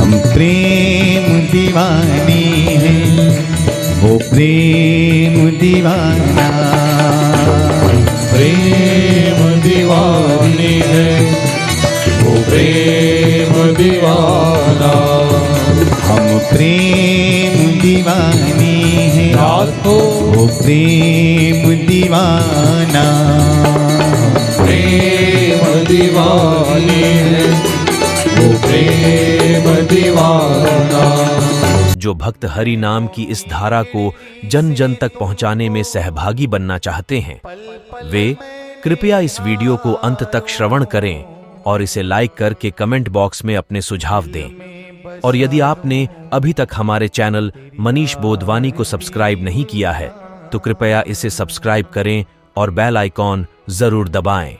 हम प्रेम दीवाने हैं, वो प्रेम दीवाना। प्रेम दीवाने हैं, वो प्रेम दीवाना। हम प्रेम दीवाने हैं, वो प्रेम दीवाना। प्रेम दीवाने हैं, वो प्रेम दीवाना। जो भक्त हरि नाम की इस धारा को जन जन तक पहुंचाने में सहभागी बनना चाहते हैं, वे कृपया इस वीडियो को अंत तक श्रवण करें और इसे लाइक करके कमेंट बॉक्स में अपने सुझाव दें। और यदि आपने अभी तक हमारे चैनल मनीष बोधवानी को सब्सक्राइब नहीं किया है, तो कृपया इसे सब्सक्राइब करें और बेल आइकॉन जरूर दबाएं।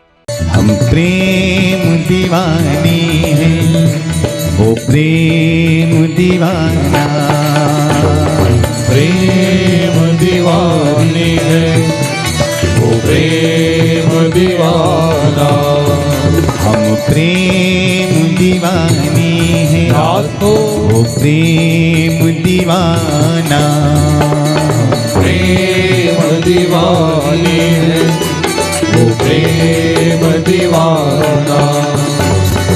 हम प्रेम दीवाने हैं, वो प्रेम दीवाना। प्रेम दीवाने हैं, वो प्रेम दीवाना। हम प्रेम दीवाने हैं, वो प्रेम दीवाना। प्रेम दीवाने हैं, वो प्रेम दीवाना।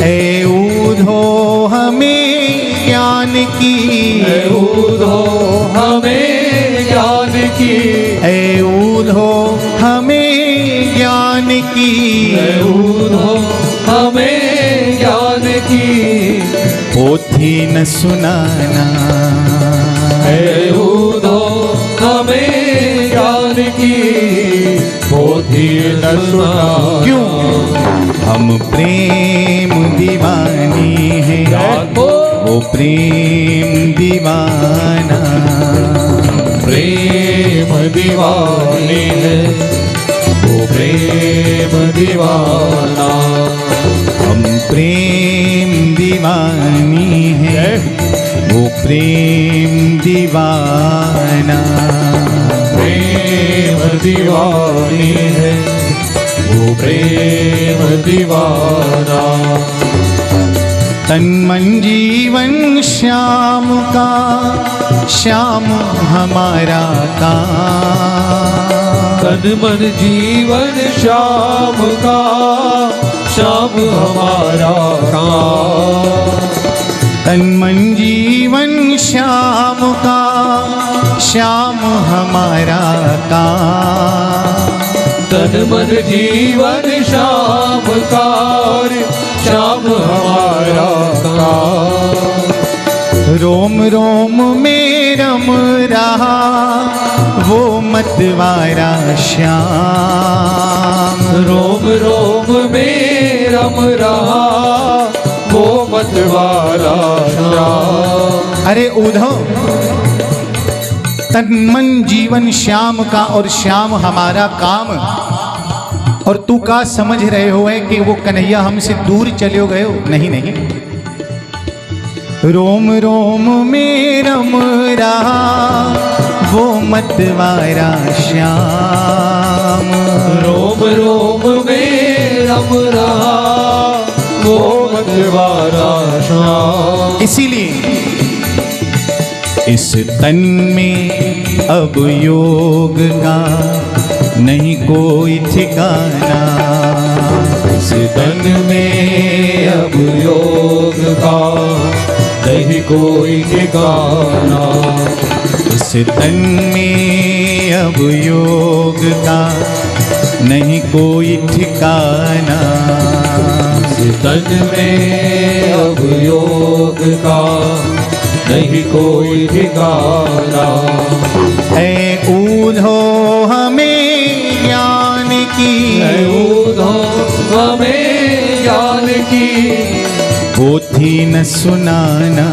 ऐ ऊधो हमें ज्ञान की, ऐ ऊधो हमें ज्ञान की। ऐ ऊधो हमें ज्ञान की, ऐ ऊधो हमें ज्ञान की। पोथी न सुनाना। ऐ ऊधो हमें ज्ञान की, पोथी न सुनाना। क्यों? हम प्रेम दीवाने हैं, वो प्रेम दीवाना। प्रेम दीवाने हैं, वो प्रेम दीवाना। हम प्रेम दीवानी हैं, वो प्रेम दीवाना। प्रेम दीवाने हैं, वो प्रेम दीवाना। तन मन जीवन श्याम का, श्याम हमारा काम। तन मन जीवन श्याम का, श्याम हमारा काम। तन मन जीवन श्याम का, श्याम हमारा काम। तन मन जीवन श्याम का, श्याम हमारा काम। रोम रोम में रम रहा वो मतवारा श्याम। रोम रोम में रम रहा वो मतवारा श्याम। अरे उद्धव, तन मन जीवन श्याम का और श्याम हमारा काम। और तू का समझ रहे हो है कि वो कन्हैया हमसे दूर चले गए हो? नहीं नहीं, रोम रोम में रम रहा वो मतवारा श्याम। रोम रोम में रम रहा वो मतवारा श्याम। इसीलिए इस तन में अब योग का नहीं कोई ठिकाना। इस तन में अब योग का नहीं कोई ठिकाना। इस तन में अब योग का नहीं कोई ठिकाना। इस तन में अब योग का नहीं कोई ठिकाना। है ऊधो हमें ज्ञान की, है ऊधो हमें ज्ञान की। पोथी न सुनाना।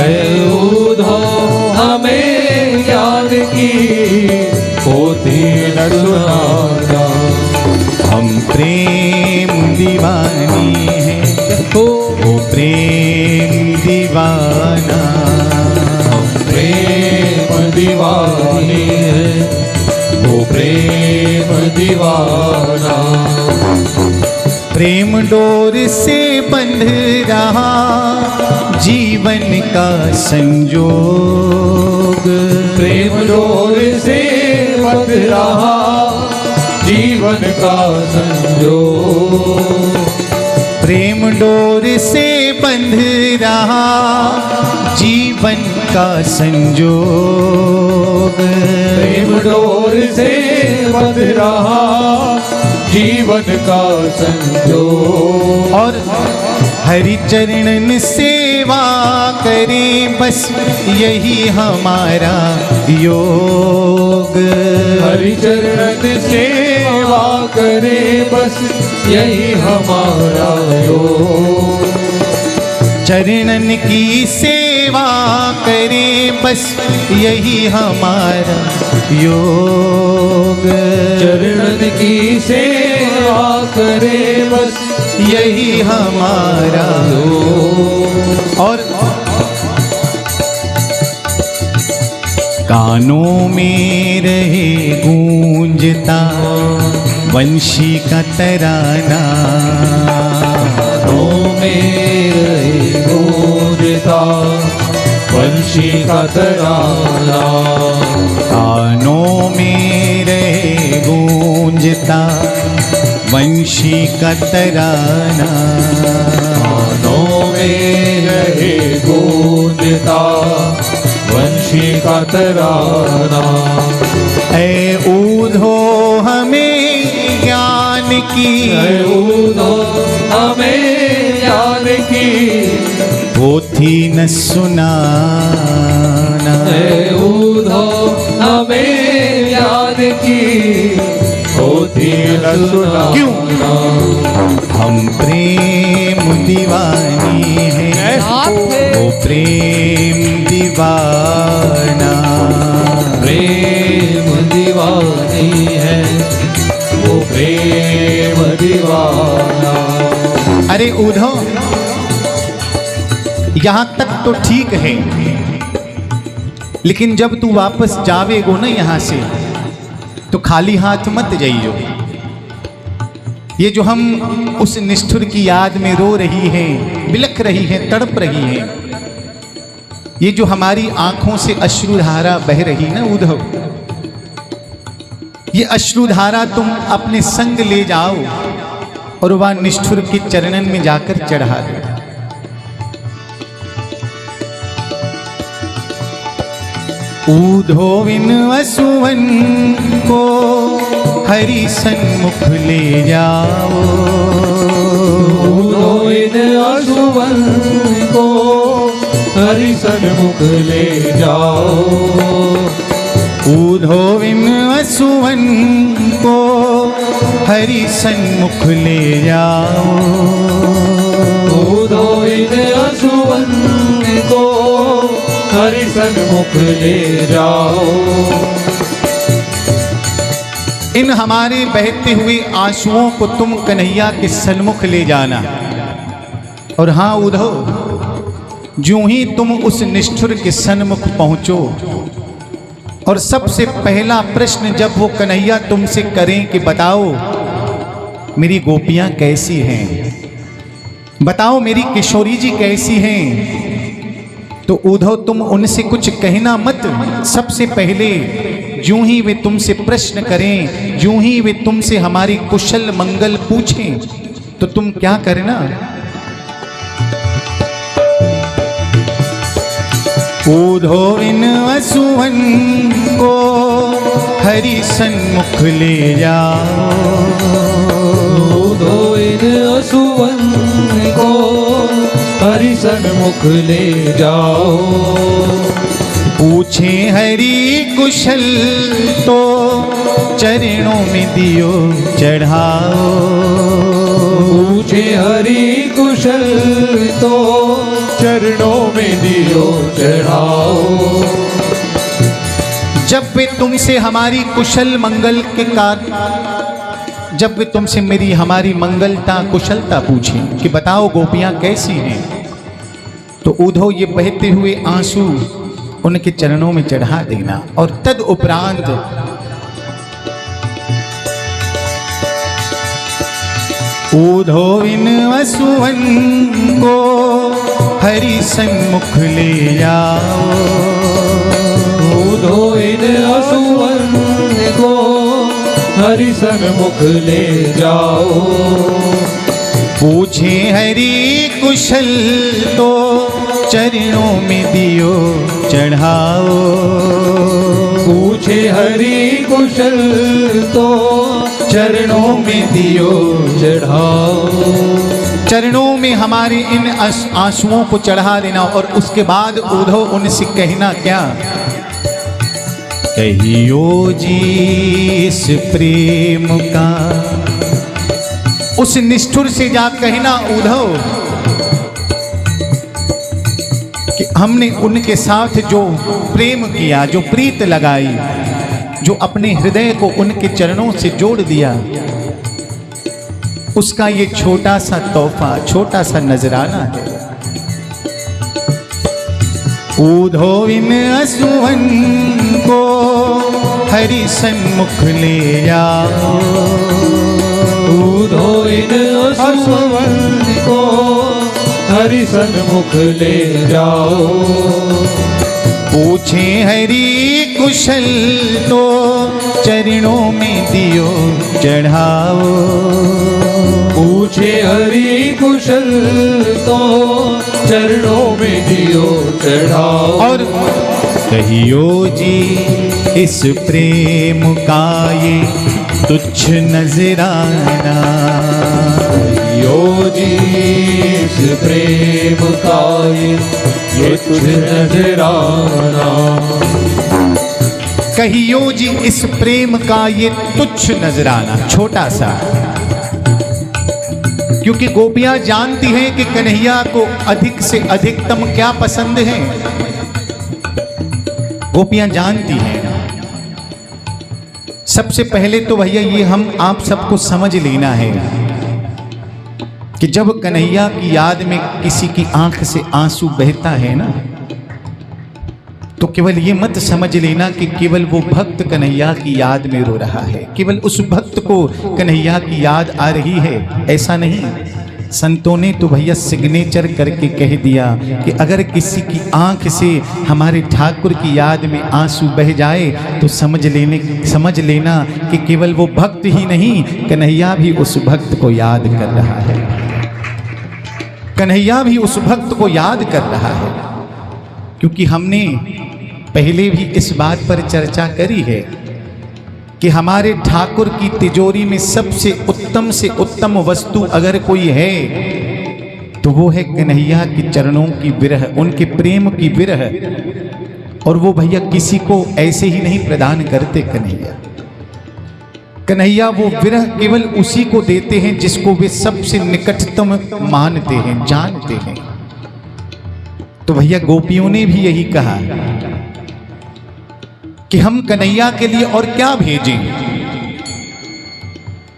है ऊधो हमें ज्ञान की, पोथी न सुनाना। हम प्रेम दीवानी हैं, वो प्रेम दीवाना। हम प्रेम दीवानी है, वो प्रेम दीवाना। प्रेम डोर से बंध रहा जीवन का संजोग। प्रेम डोर से बंध रहा जीवन का संजोग। प्रेम डोर से बंध रहा जीवन का संजोग। प्रेम डोर से बंध रहा जीवन का संजोग। और हरि चरणन सेवा करें बस यही हमारा योग। हरि चरण सेवा करे बस यही हमारा योग। चरणन की सेवा करें बस यही हमारा योग। चरणन की सेवा करे बस यही हमारा योग। और कानों में रहे गूंजता वंशी का तराना। कानों में रहे गूंजता वंशी का तराना। कानों में रहे गूंजता वंशी का तराना। कानों में रहे गूंजता वंशी का तराना। ऐ ऊधो हमें ज्ञान की, उदो हमें ज्ञान की पोथी न सुनाना। उदो हमें ज्ञान की होती न सुना। क्यों? हम प्रेम दीवानी हैं, वो प्रेम दीवाना। प्रेम दीवानी है वो प्रेम दीवाना। अरे उद्धव, यहां तक तो ठीक है, लेकिन जब तू वापस जावेगो ना यहां से तो खाली हाथ मत जाइयो। ये जो हम उस निष्ठुर की याद में रो रही हैं, बिलख रही हैं, तड़प रही हैं, ये जो हमारी आंखों से अश्रुधारा बह रही ना उद्धव, ये अश्रुधारा तुम अपने संग ले जाओ और वह निष्ठुर के चरणन में जाकर चढ़ा दो। ऊधोविन असुवन को हरि सन्मुख ले जाओ। इन असुवन को हरि सन्मुख ले जाओ। ऊधोविन असुवन को हरि सन्मुख ले जाओ। इन असुवन को हरि सन्मुख ले जाओ। इन हमारे बहते हुए आंसुओं को तुम कन्हैया के सन्मुख ले जाना। और हाँ उद्धव, ज्यों ही तुम उस निष्ठुर के सन्मुख पहुंचो और सबसे पहला प्रश्न जब वो कन्हैया तुमसे करें कि बताओ मेरी गोपियां कैसी हैं, बताओ मेरी किशोरी जी कैसी हैं, तो उद्धव तुम उनसे कुछ कहना मत। सबसे पहले यूं ही वे तुमसे प्रश्न करें, यूं ही वे तुमसे हमारी कुशल मंगल पूछें, तो तुम क्या करना? ऊधोविन असुवन को हरि सन्मुख ले जाओ। इन असुवन को हरि सन्मुख ले जाओ। पूछे हरि कुशल तो चरणों में दियो चढ़ाओ। पूछे हरि कुशल तो चरणों में दियो चढ़ाओ। जब वे तुमसे हमारी कुशल मंगल के कार्य, जब वे तुमसे मेरी हमारी मंगलता कुशलता पूछें कि बताओ गोपियां कैसी हैं, तो उद्धव ये बहते हुए आंसू उनके चरणों में चढ़ा देना। और तद उपरांत ऊधोविन असुवन को हरि सन्मुख ले जाओ। उधो इन असुवन को हरि सन्मुख ले जाओ। पूछे हरि कुशल तो चरणों में दियो चढ़ाओ। पूछे हरि कुशल तो चरणों में दियो चढ़ाओ। चरणों में हमारे इन आंसुओं को चढ़ा देना और उसके बाद उधो उनसे कहना क्या? कहियो जी इस प्रेम का, उस निष्ठुर से जा कहना उधो कि हमने उनके साथ जो प्रेम किया, जो प्रीत लगाई, जो अपने हृदय को उनके चरणों से जोड़ दिया, उसका ये छोटा सा तोहफा, छोटा सा नजराना है। उधो इन असुवन को हरि सन्मुख ले जाओ। उधो इन असुवन को हरि सन्मुख ले जाओ। पूछे हरि कुशल तो चरणों में दियो चढ़ाओ। पूछे हरि कुशल तो चरणों में दियो चढ़ाओ। और कहियो जी इस प्रेम का ये तुच्छ नजराना। कहियो जी इस प्रेम का ये तुच्छ नजराना। कहियो जी इस प्रेम का ये तुच्छ नजराना, छोटा सा। क्योंकि गोपियां जानती हैं कि कन्हैया को अधिक से अधिकतम क्या पसंद है। गोपियां जानती हैं। सबसे पहले तो भैया ये हम आप सबको समझ लेना है कि जब कन्हैया की याद में किसी की आंख से आंसू बहता है ना, तो केवल ये मत समझ लेना कि केवल वो भक्त कन्हैया की याद में रो रहा है, केवल उस भक्त को कन्हैया की याद आ रही है, ऐसा नहीं। संतों ने तो भैया सिग्नेचर करके कह दिया कि अगर किसी की आंख से हमारे ठाकुर की याद में आंसू बह जाए तो समझ लेना कि केवल वो भक्त ही नहीं, कन्हैया भी उस भक्त को याद कर रहा है। कन्हैया भी उस भक्त को याद कर रहा है। क्योंकि हमने पहले भी इस बात पर चर्चा करी है कि हमारे ठाकुर की तिजोरी में सबसे उत्तम वस्तु अगर कोई है तो वो है कन्हैया के चरणों की विरह, उनके प्रेम की विरह। और वो भैया किसी को ऐसे ही नहीं प्रदान करते कन्हैया। कन्हैया वो विरह केवल उसी को देते हैं जिसको वे सबसे निकटतम मानते हैं, जानते हैं। तो भैया गोपियों ने भी यही कहा कि हम कन्हैया के लिए और क्या भेजें।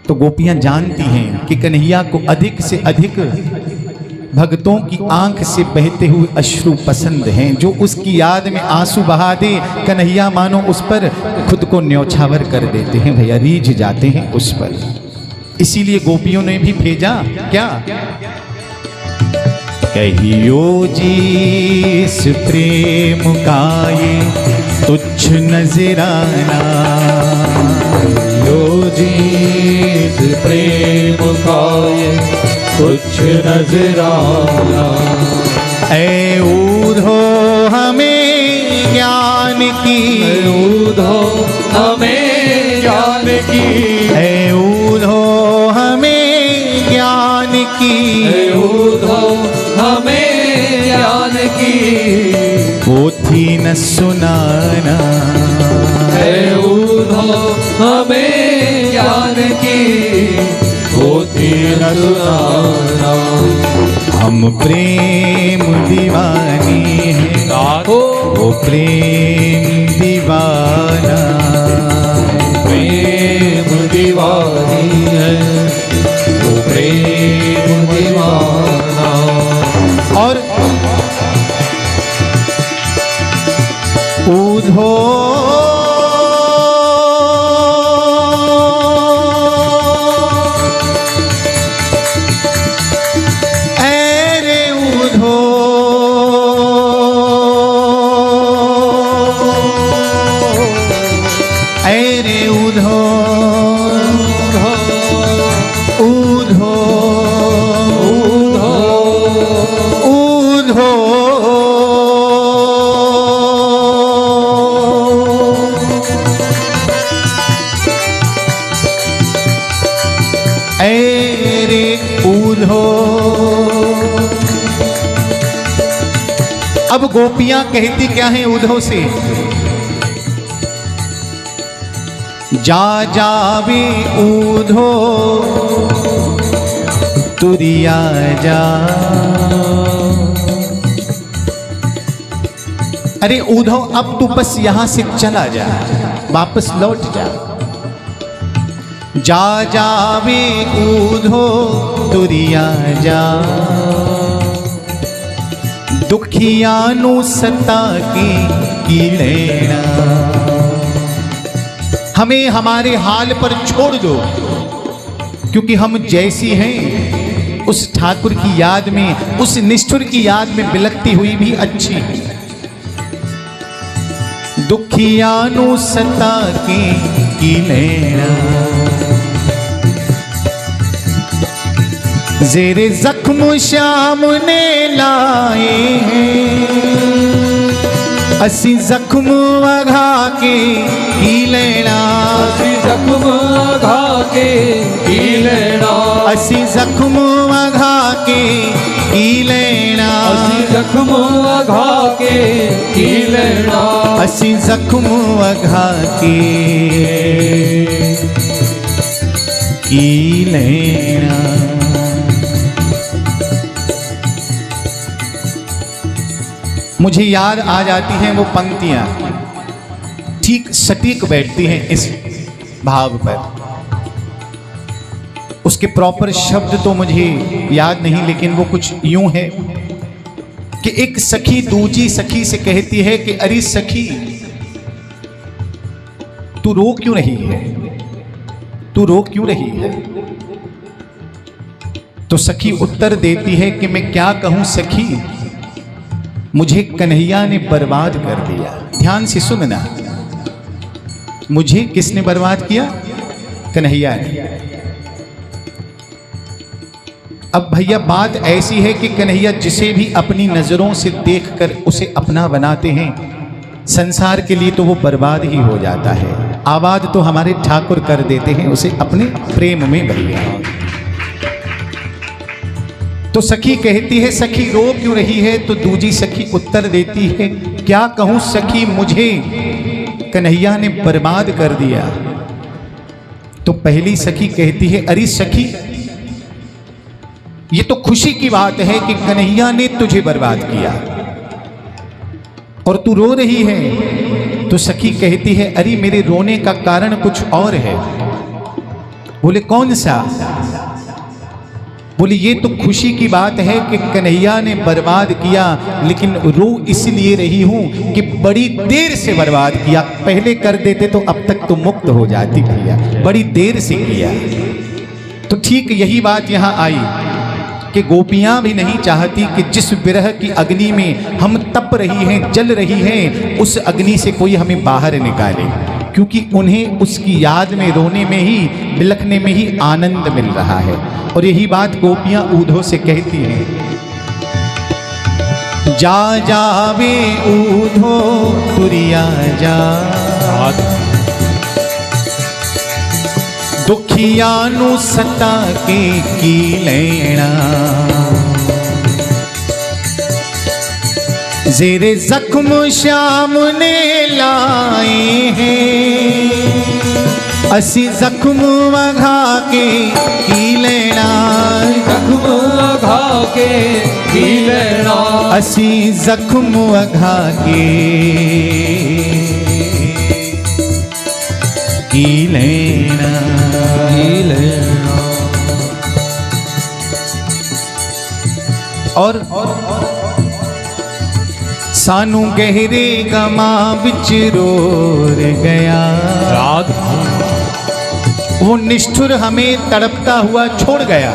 तो गोपियां जानती हैं कि कन्हैया को अधिक से अधिक भक्तों की आंख से बहते हुए अश्रु पसंद हैं। जो उसकी याद में आंसू बहा दे, कन्हैया मानो उस पर खुद को न्यौछावर कर देते हैं भैया, रीझ जाते हैं उस पर। इसीलिए गोपियों ने भी भेजा क्या? कहियो जी इस प्रेम का ये तुच्छ नजराना। कहियो जी इस प्रेम का ये तुच्छ नजराना। ऐ ऊधो हमें ज्ञान की, उधो हमें ज्ञान की, ऐ ऊधो हमें ज्ञान की, उधो हमें ज्ञान की, पोथी न सुनाना। उधो हमें ज्ञान की, पोथी न सुनाना। हम प्रेम दीवानी हैं, वो प्रेम दीवाना। प्रेम दीवानी है, वो प्रेम दीवाना। और ऊधो ऐरे ऊधो ऊधो रे ऊधो। अब गोपियां कहती क्या हैं ऊधो से? जा जावे ऊधो तुरिया जा। अरे ऊधो अब तू बस यहां से चला जा, वापस लौट जा। जा जावे ऊधो तुरिया जा, दुखियानु सता की लेना। हमें हमारे हाल पर छोड़ दो, क्योंकि हम जैसी हैं उस ठाकुर की याद में, उस निष्ठुर की याद में बिलखती हुई भी अच्छी। दुखियानु सता की लेना, जेरे जख्म श्याम ने लाए हैं, असी जख्म अघा के की लेना। असी जख्म अघा के की लेना। असी जख्म अघा के की लेना। असी जख्म अघा के की लेना। असी जख्म अघा के की लेना। मुझे याद आ जाती हैं वो पंक्तियां, ठीक सटीक बैठती हैं इस भाव पर। उसके प्रॉपर शब्द तो मुझे याद नहीं, लेकिन वो कुछ यूं है कि एक सखी दूजी सखी से कहती है कि अरे सखी तू रो क्यों रही है, तू रो क्यों रही है? तो सखी उत्तर देती है कि मैं क्या कहूं सखी, मुझे कन्हैया ने बर्बाद कर दिया। ध्यान से सुनना, मुझे किसने बर्बाद किया? कन्हैया ने। अब भैया बात ऐसी है कि कन्हैया जिसे भी अपनी नजरों से देखकर उसे अपना बनाते हैं, संसार के लिए तो वो बर्बाद ही हो जाता है। आबाद तो हमारे ठाकुर कर देते हैं उसे अपने प्रेम में भैया। तो सखी कहती है सखी रो क्यों रही है? तो दूजी सखी उत्तर देती है क्या कहूं सखी, मुझे कन्हैया ने बर्बाद कर दिया। तो पहली सखी कहती है अरे सखी ये तो खुशी की बात है कि कन्हैया ने तुझे बर्बाद किया और तू रो रही है। तो सखी कहती है अरे मेरे रोने का कारण कुछ और है। बोले कौन सा? बोले ये तो खुशी की बात है कि कन्हैया ने बर्बाद किया, लेकिन रो इसलिए रही हूं कि बड़ी देर से बर्बाद किया। पहले कर देते तो अब तक तो मुक्त हो जाती भैया, बड़ी देर से किया। तो ठीक यही बात यहां आई कि गोपियां भी नहीं चाहती कि जिस विरह की अग्नि में हम तप रही हैं, जल रही हैं, उस अग्नि से कोई हमें बाहर निकाले, क्योंकि उन्हें उसकी याद में रोने में ही, बिलखने में ही आनंद मिल रहा है। और यही बात गोपियां ऊधो से कहती हैं, जा जावे ऊधो तुरिया जा, दुखियानु सता के की लेना, जेरे जख्म श्याम ने लाए हैं, असी जख्म अघा के की लेना। जख्म अघा के की लेना। असी जख्म अघा के की लेना। की लेना। और सानू गहरे गमा बिच रोर गया, वो निष्ठुर हमें तड़पता हुआ छोड़ गया।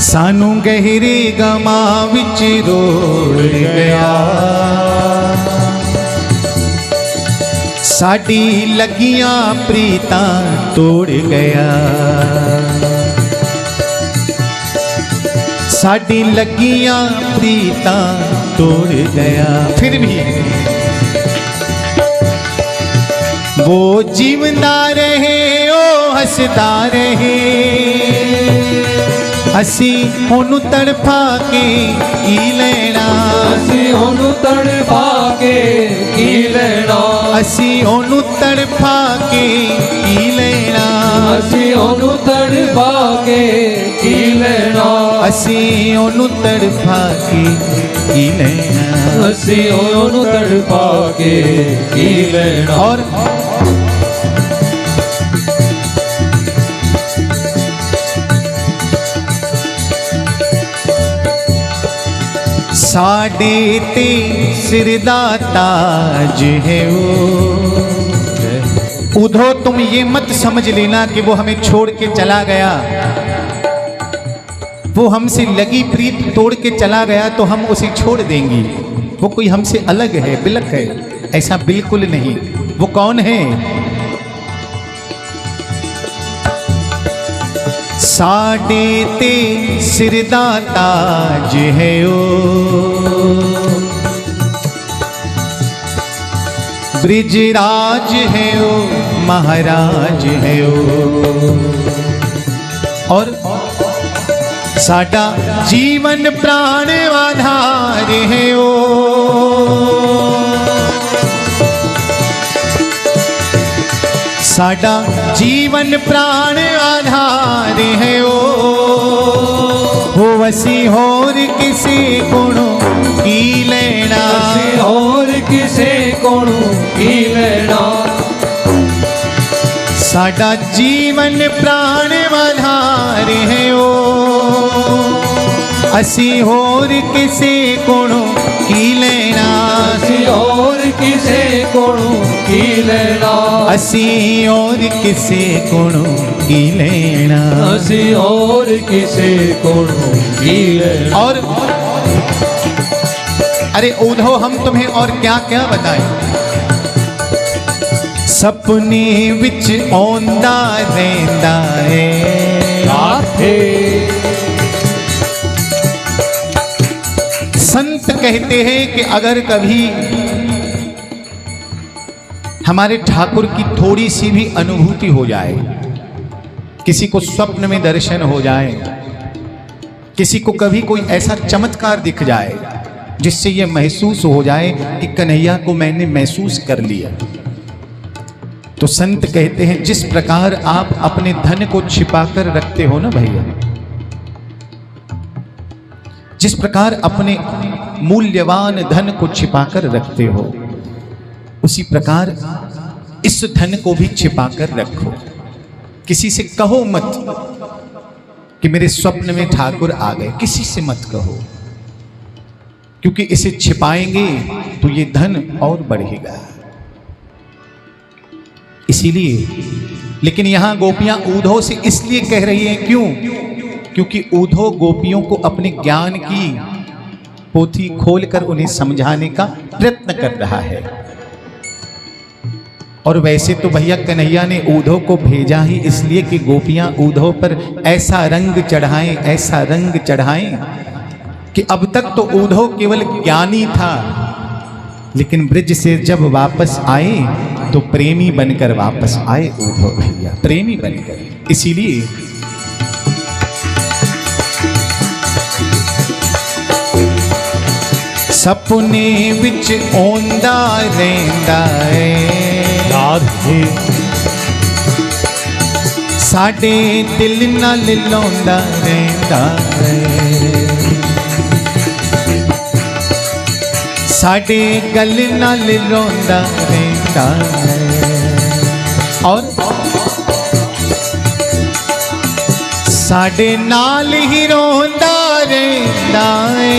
सानू गहरे गमा बिच रोर गया, साडी लगियां प्रीतां तोड़ गया। साडी लगियां प्रीता तोड़ गया। फिर भी वो जीवंदा रहे ओ हसदा रहे, असी ओनू तड़फा के की लेना, असी ओनू तड़फा के की लेना, असी ओनू तड़फा के की लेना, असी ओनू तड़फा के की लेना, असी ओनू तड़फा के की लेना, असी ओनू तड़फा के की लेना। और साडे ते सिर दा ताज है वो। उधो तुम ये मत समझ लेना कि वो हमें छोड़ के चला गया, वो हमसे लगी प्रीत तोड़ के चला गया तो हम उसे छोड़ देंगे, वो कोई हमसे अलग है, बिलक है। ऐसा बिल्कुल नहीं। वो कौन है? साडे ते सिर दा ताज है ओ, ब्रिजराज है ओ, महाराज है ओ। और साडा जीवन प्राण आधार है ओ, साडा जीवन प्राण आधार है ओ। हो असी होर किसे कोणों की लेना, असी होर किसे कोणों की लेना, साडा जीवन प्राण आधार है ओ। असी होर किसे कोणों की लेना, असी होर किसे कोणों की लेना, असी और किसे कोणों की लेना, असी और किसे कोणों की लेना। और अरे उधो हम तुम्हें और क्या क्या बताएं। सपने विच औंदा रहिंदा है राधे, संत कहते हैं कि अगर कभी हमारे ठाकुर की थोड़ी सी भी अनुभूति हो जाए, किसी को स्वप्न में दर्शन हो जाए, किसी को कभी कोई ऐसा चमत्कार दिख जाए जिससे ये महसूस हो जाए कि कन्हैया को मैंने महसूस कर लिया, तो संत कहते हैं जिस प्रकार आप अपने धन को छिपा कर रखते हो ना भैया, जिस प्रकार अपने मूल्यवान धन को छिपा कर रखते हो, उसी प्रकार इस धन को भी छिपा कर रखो। किसी से कहो मत कि मेरे स्वप्न में ठाकुर आ गए, किसी से मत कहो, क्योंकि इसे छिपाएंगे तो ये धन और बढ़ेगा। इसीलिए, लेकिन यहां गोपियां ऊधो से इसलिए कह रही हैं, क्यों? क्योंकि ऊधो गोपियों को अपने ज्ञान की पोथी खोलकर उन्हें समझाने का प्रयत्न कर रहा है। और वैसे तो भैया कन्हैया ने ऊधो को भेजा ही इसलिए कि गोपियां ऊधो पर ऐसा रंग चढ़ाएं, ऐसा रंग चढ़ाएं कि अब तक तो ऊधो केवल ज्ञानी था, लेकिन ब्रिज से जब वापस आए तो प्रेमी बनकर वापस आए ऊधो भैया, प्रेमी बनकर। इसीलिए सपने विच औंदा रहिंदा है राधे, साडे दिल नाल लौंदा रहिंदा है, साडे गल नाल लौंदा रहिंदा है। और साडे नाल ही रोंदा रहिंदा है,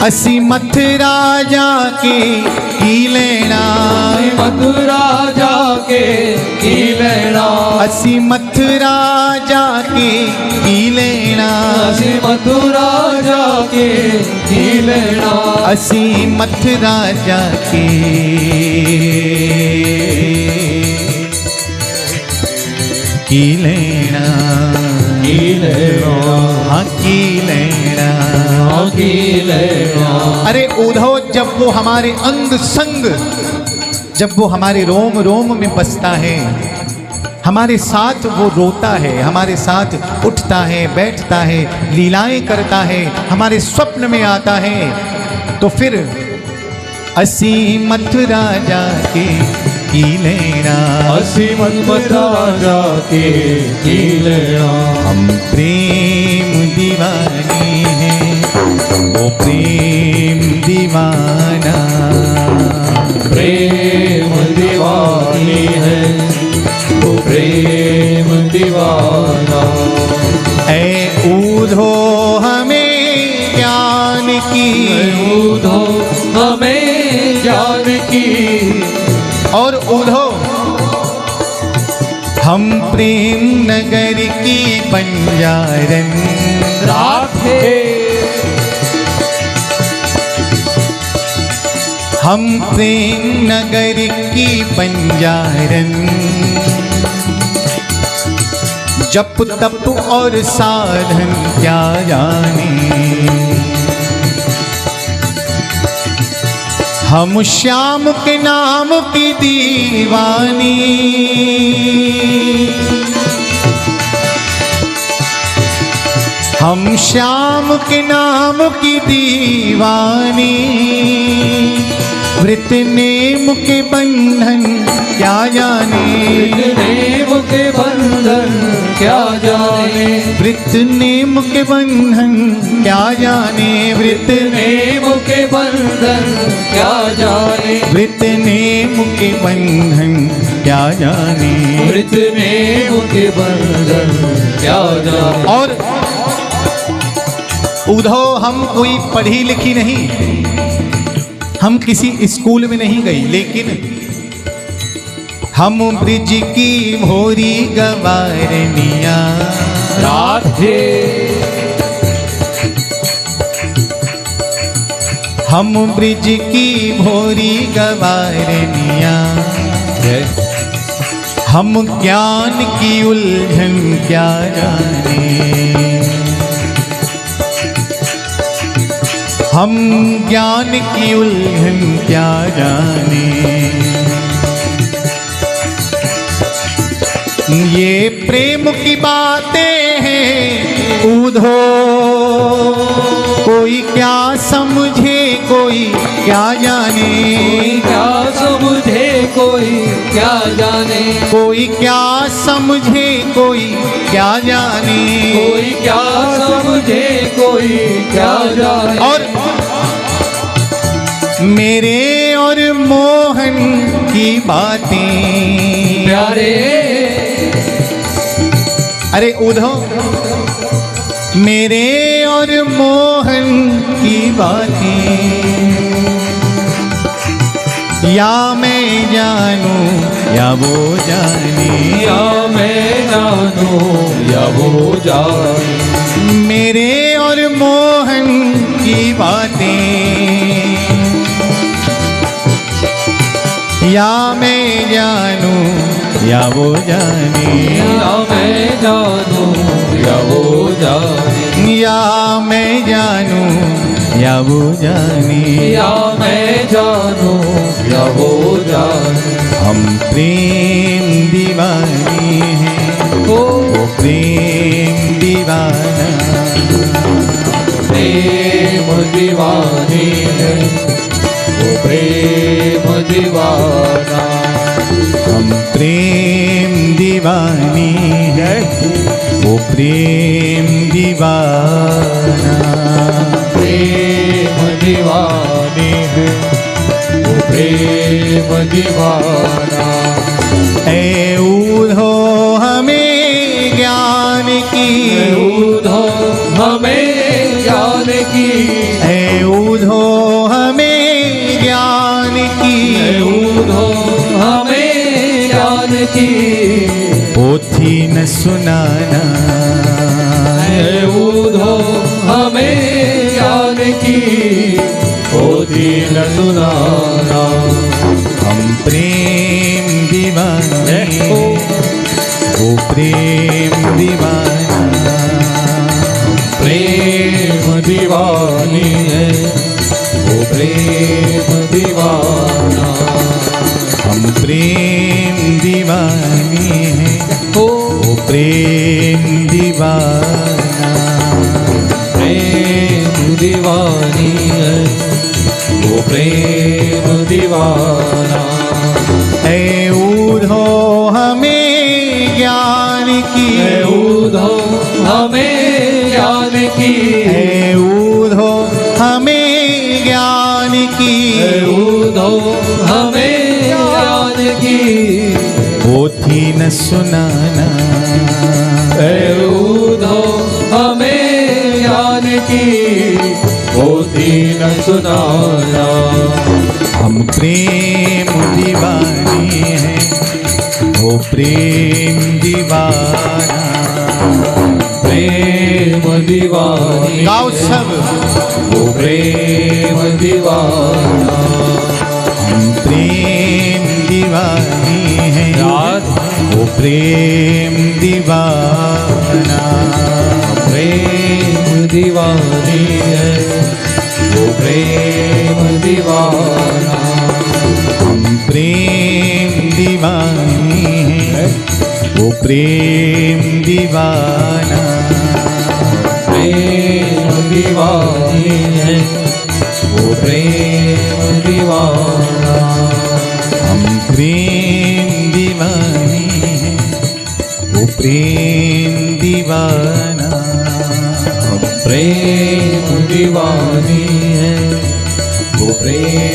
असी मथुरा जाके की लेना, मथुरा जाके की लेना, असी मथुरा जाके की लेना, असी मथुरा जाके की लेना, असी मथुरा जाके की लेना, की लेना। हाँ की लैला। की लैला। अरे उद्धव जब वो हमारे अंग संग, जब वो हमारे रोम रोम में बसता है, हमारे साथ वो रोता है, हमारे साथ उठता है, बैठता है, लीलाएं करता है, हमारे स्वप्न में आता है, तो फिर असी मथुरा जाके की लेना। असीमत राजा के की लेना। हम प्रेम दीवानी हैं, वो प्रेम दीवाना। प्रेम दीवानी है वो प्रेम दीवाना। ऐ ऊधो हमें ज्ञान की, ऊधो हमें ज्ञान की। और ऊधो हम प्रेम नगर की बंजारन राधे। हम प्रेम नगर की बंजारन। जप तप और साधन क्या जाने, हम श्याम के नाम की दीवानी। हम श्याम के नाम की दीवानी। वृत नेम के बंधन क्या जाने, नेम के बंधन क्या जाने। वृत नेम के बंधन क्या जाने, वृत नेम के बंधन क्या जाने। वृत नेम के बंधन क्या जाने। वृत नेम के बंधन क्या जाने। और उद्धव हम कोई पढ़ी लिखी नहीं, हम किसी स्कूल में नहीं गई, लेकिन हम ब्रिज की भोरी गवारनिया। राधे। हम ब्रिज की भोरी गवारनिया। हम ज्ञान की उलझन क्या जाने। हम ज्ञान की उलझन क्या जाने। ये प्रेम की बातें हैं ऊधो, कोई क्या समझे कोई क्या जाने। कोई क्या समझे कोई क्या जाने। कोई क्या समझे कोई क्या जाने। कोई क्या समझे कोई क्या जाने। और मेरे और मोहन की बातें प्यारे। अरे उद्धव मेरे और मोहन की बातें, या मैं जानूं या वो जाने। या मैं जानूं या वो जाने। मेरे और मोहन की बातें, या मैं जानूं या वो जाने। या मैं जानूं या वो जाने। या मैं जानूं या वो जाने। या मैं जानूं या वो जाने। हम प्रेम दीवानी हैं, ओ वो प्रेम दीवाना। प्रेम दीवानी है वो प्रेम दीवाना। हम प्रेम दीवानी है वो प्रेम दीवाना। प्रेम दीवानी है वो प्रेम दीवाना। ऐ ऊधो हमें ज्ञान की। ऊधो हमें ज्ञान की। ऐ ऊधो हमें ज्ञान की। ऊधो हमें ज्ञान की। पोथी न सुनाना। ऊधो हमें ज्ञान की। पोथी न सुनाना। हम प्रेम दीवाने वो प्रेम दीवाना। दीवानी है, वो प्रेम दीवाना। हम प्रेम दीवानी हैं, ओ वो प्रेम दीवाना। प्रेम दीवानी है, वो प्रेम दीवाना। ऐ ऊधो हमें ज्ञान की, ऐ ऊधो हमें ज्ञान की, ऐ ऊधो हमें ज्ञान की, ऐ ऊधो हमें ज्ञान की। पोथी न सुनाना, ऐ ऊधो हमें ज्ञान की, पोथी न सुनाना। हम प्रेम दीवानी हैं, वो प्रेम दीवाना। प्रेम दीवानी गाओ सब, वो प्रेम दीवाना। हम प्रेम दीवानी हैं, याद वो प्रेम दीवाना। प्रेम दीवानी है, वो प्रेम दीवाना। हम प्रेम दीवानी हैं, वो प्रेम दीवाना। प्रेम दीवानी है, वो प्रेम दीवाना। हम प्रेम दीवानी हैं, वो प्रेम दीवाना। प्रेम दीवानी है, वो प्रेम